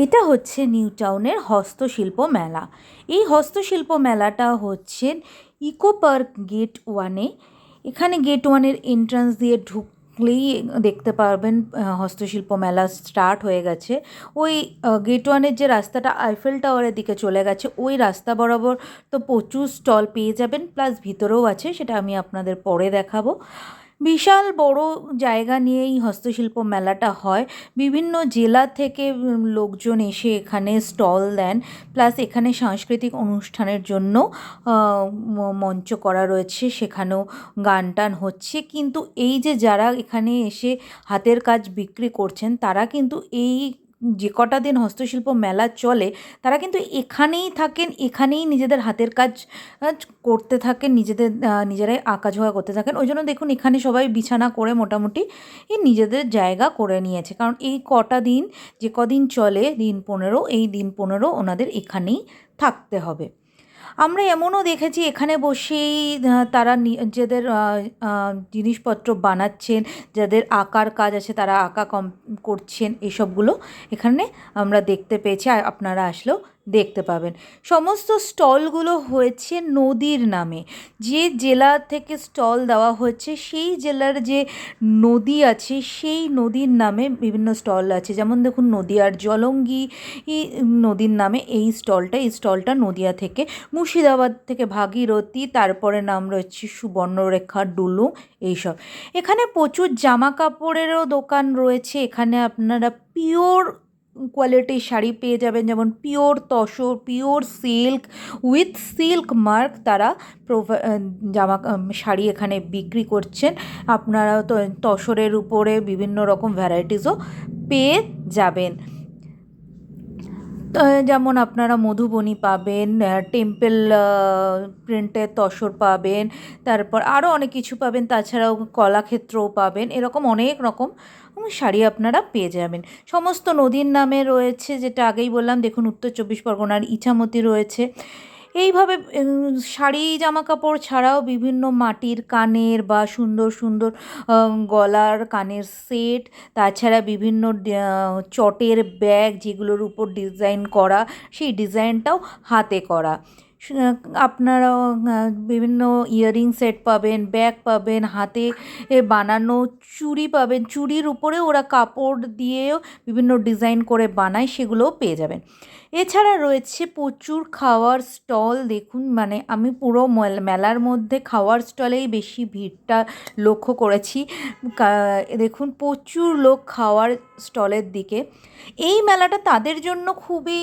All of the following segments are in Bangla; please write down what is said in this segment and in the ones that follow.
এটা হচ্ছে নিউ টাউনের হস্তশিল্প মেলা। এই হস্তশিল্প মেলাটা হচ্ছে ইকো পার্ক গেট ওয়ানে। এখানে গেট ওয়ানের এন্ট্রান্স দিয়ে ঢুকলেই দেখতে পারবেন হস্তশিল্প মেলা স্টার্ট হয়ে গেছে। ওই গেট ওয়ানের যে রাস্তাটা আইফেল টাওয়ারের দিকে চলে গেছে, ওই রাস্তা বরাবর তো প্রচুর স্টল পেয়ে যাবেন, প্লাস ভিতরেও আছে, সেটা আমি আপনাদের পরে দেখাবো। বিশাল বড় জায়গা নিয়ে এই হস্তশিল্প মেলাটা হয়। বিভিন্ন জেলা থেকে লোকজন এসে এখানে স্টল দেন, প্লাস এখানে সাংস্কৃতিক অনুষ্ঠানের জন্য মঞ্চ করা রয়েছে, সেখানেও গান টান হচ্ছে। কিন্তু এই যে যারা এখানে এসে হাতের কাজ বিক্রি করছেন, তারা কিন্তু এই যে কটা দিন হস্তশিল্প মেলা চলে, তারা কিন্তু এখানেই থাকেন, এখানেই নিজেদের হাতের কাজ করতে থাকেন, নিজেরাই আঁকাঝোঁকা করতে থাকেন। ওই জন্য দেখুন এখানে সবাই বিছানা করে মোটামুটি নিজেদের জায়গা করে নিয়েছে, কারণ এই কটা দিন, যে কদিন চলে দিন 15, এই দিন 15 ওনাদের এখানেই থাকতে হবে। আমরা এমনও দেখেছি এখানে বসেই তারা নিজেদের জিনিসপত্র বানাচ্ছেন, যাদের আঁকার কাজ আছে তারা আঁকা করছেন, এসবগুলো এখানে আমরা দেখতে পেয়েছি, আর আপনারা আসলেও দেখতে পাবেন। সমস্ত স্টলগুলো হয়েছে নদীর নামে। যে জেলা থেকে স্টল দেওয়া হচ্ছে, সেই জেলার যে নদী আছে, সেই নদীর নামে বিভিন্ন স্টল আছে। যেমন দেখুন, নদীয়ার জলঙ্গি নদীর নামে এই স্টলটা নদীয়া থেকে, মুর্শিদাবাদ থেকে ভাগীরথী, তারপরে নাম রয়েছে সুবর্ণরেখা, ডুলুং, এইসব। এখানে প্রচুর জামা কাপড়েরও দোকান রয়েছে। এখানে আপনারা পিওর কোয়ালিটির শাড়ি পেয়ে যাবেন, যেমন pure tussar, pure silk with silk mark তারা শাড়ি এখানে বিক্রি করছেন। আপনারা তো তসরের উপরে বিভিন্ন রকম ভ্যারাইটিসও পেয়ে যাবেন। যেমন আপনারা মধুবনী পাবেন, টেম্পল প্রিন্টের তসর পাবেন, তারপর আরও অনেক কিছু পাবেন, তাছাড়াও কলাক্ষেত্রও পাবেন। এরকম অনেক রকম শাড়ি আপনারা পেয়ে যাবেন। সমস্ত নদীর নামে রয়েছে, যেটা আগেই বললাম। দেখুন, উত্তর 24 পরগনার ইছামতি রয়েছে। এইভাবে শাড়ি জামা কাপড় ছাড়াও বিভিন্ন মাটির কানের বা সুন্দর সুন্দর গলার কানের সেট, তাছাড়া বিভিন্ন চটের ব্যাগ, যেগুলোর উপর ডিজাইন করা, সেই ডিজাইনটাও হাতে করা। আপনারাও বিভিন্ন ইয়াররিং সেট পাবেন, ব্যাগ পাবেন, হাতে বানানো চুড়ি পাবেন। চুড়ির উপরে ওরা কাপড় দিয়েও বিভিন্ন ডিজাইন করে বানায়, সেগুলোও পেয়ে যাবেন। এছাড়া রয়েছে প্রচুর খাওয়ার স্টল। দেখুন, মানে আমি পুরো মেলার মধ্যে খাওয়ার স্টলেই বেশি ভিড়টা লক্ষ্য করেছি। দেখুন, প্রচুর লোক খাওয়ার স্টলের দিকে। এই মেলাটা তাদের জন্য খুবই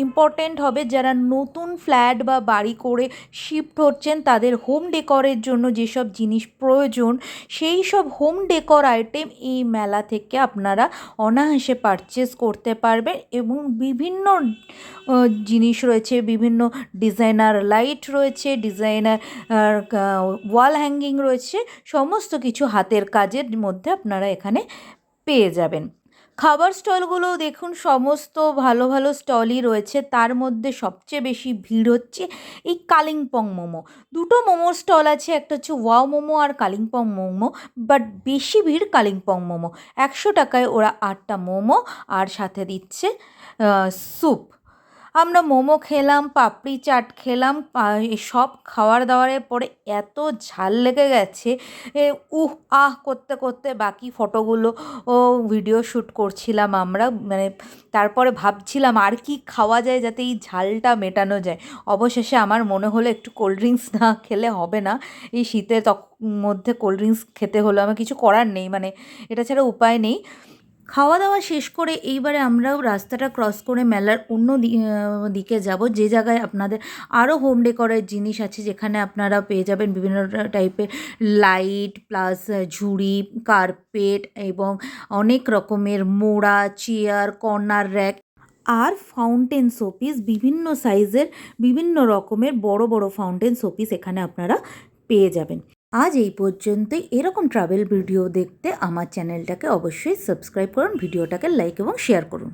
ইম্পর্ট্যান্ট হবে, যারা নতুন ফ্ল্যাট বা বাড়ি করে শিফট হচ্ছেন, তাদের হোম ডেকরের জন্য যেসব জিনিস প্রয়োজন, সেই সব হোম ডেকর আইটেম এই মেলা থেকে আপনারা অনায়াসে পারচেস করতে পারবেন। এবং বিভিন্ন জিনিস রয়েছে, বিভিন্ন ডিজাইনার লাইট রয়েছে, ডিজাইনার ওয়াল হ্যাঙ্গিং রয়েছে, সমস্ত কিছু হাতের কাজের মধ্যে আপনারা এখানে পেয়ে যাবেন। খাবার স্টলগুলো দেখুন, সমস্ত ভালো ভালো স্টলই রয়েছে। তার মধ্যে সবচেয়ে বেশি ভিড় হচ্ছে এই কালিম্পং মোমো। দুটো মোমোর স্টল আছে, একটা হচ্ছে ওয়াও মোমো আর কালিম্পং মোমো, বাট বেশি ভিড় কালিম্পং মোমো। 100 টাকায় ওরা 8টা মোমো আর সাথে দিচ্ছে স্যুপ। আমরা মোমো খেলাম, পাপড়ি চাট খেলাম, সব খাওয়ার দাওয়ারের পরে এত ঝাল লেগে গেছে, আহ করতে করতে বাকি ফটোগুলো ভিডিও শ্যুট করছিলাম আমরা। মানে তারপরে ভাবছিলাম আর কি খাওয়া যায় যাতে এই ঝালটা মেটানো যায়। অবশেষে আমার মনে হলো একটু কোল্ড ড্রিঙ্কস না খেলে হবে না, এই শীতের মধ্যে কোল্ড ড্রিঙ্কস খেতে হলো। আমার কিছু করার নেই, মানে এটা ছাড়া উপায় নেই। খাওয়া দাওয়া শেষ করে এইবারে আমরাও রাস্তাটা ক্রস করে মেলার অন্য দিকে যাব, যে জায়গায় আপনাদের আরও হোম ডেকরের জিনিস আছে, যেখানে আপনারা পেয়ে যাবেন বিভিন্ন টাইপের লাইট, প্লাস ঝুড়ি, কার্পেট, এবং অনেক রকমের মোড়া, চেয়ার, কর্নার র্যাক, আর ফাউন্টেন শোপিস। বিভিন্ন সাইজের, বিভিন্ন রকমের বড় বড় ফাউন্টেন শোপিস এখানে আপনারা পেয়ে যাবেন। আজ এই পর্যন্তই। এরকম ট্রাভেল ভিডিও দেখতে আমার চ্যানেলটাকে অবশ্যই সাবস্ক্রাইব করুন, ভিডিওটাকে লাইক এবং শেয়ার করুন।